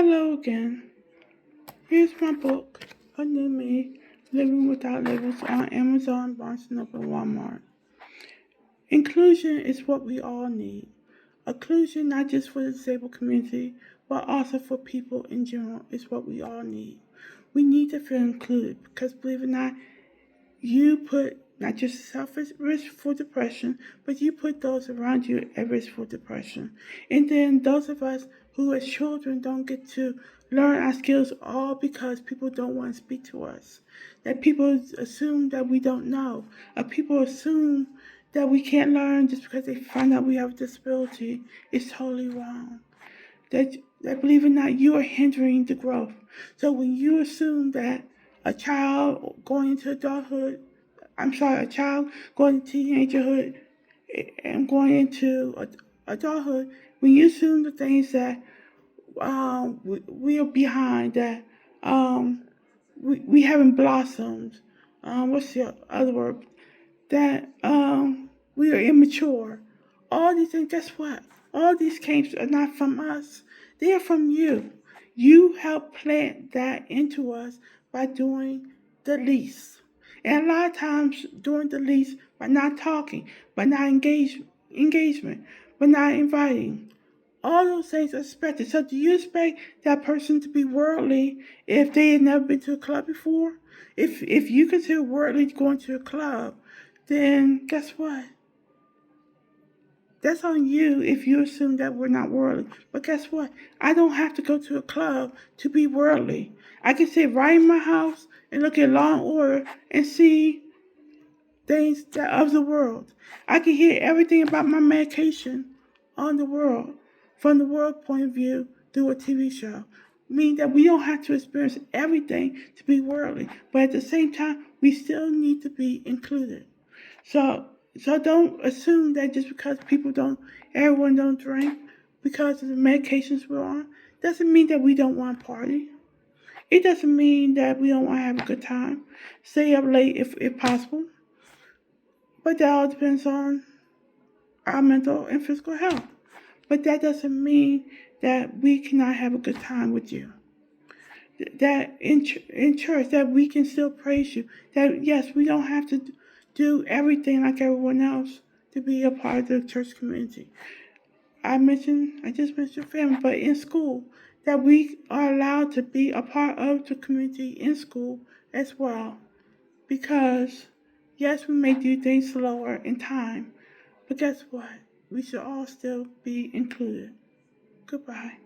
Hello again. Here's my book, A New Me, Living Without Labels on Amazon, Barnes& Noble, and Walmart. Inclusion is what we all need. Inclusion not just for the disabled community, but also for people in general is what we all need. We need to feel included because believe it or not, you put not just yourself at risk for depression, but you put those around you at risk for depression. And then those of us who as children don't get to learn our skills all because people don't want to speak to us. That people assume that we don't know. Or people assume that we can't learn just because they find out we have a disability is totally wrong. That believe it or not, you are hindering the growth. So when you assume that a child going into a child going to teenagerhood and going into adulthood, when you assume the things that we are behind, that we haven't blossomed, what's the other word? That we are immature. All these things, guess what? All these camps are not from us. They are from you. You help plant that into us by doing the least. And a lot of times doing the least by not talking, by not engagement, by not inviting. All those things are expected. So do you expect that person to be worldly if they had never been to a club before? If you consider worldly going to a club, then guess what? That's on you if you assume that we're not worldly. But guess what? I don't have to go to a club to be worldly. I can sit right in my house and look at Law and Order and see things that of the world. I can hear everything about my medication on the world, from the world point of view through a TV show. Meaning that we don't have to experience everything to be worldly. But at the same time, we still need to be included. So so don't assume that just because everyone don't drink because of the medications we're on, doesn't mean that we don't want to party. It doesn't mean that we don't want to have a good time. Stay up late if possible. But that all depends on our mental and physical health. But that doesn't mean that we cannot have a good time with you. That in church, that we can still praise you. That yes, we don't have to do everything like everyone else to be a part of the church community. I just mentioned family, but in school, that we are allowed to be a part of the community in school as well. Because yes, we may do things slower in time, but guess what? We should all still be included. Goodbye.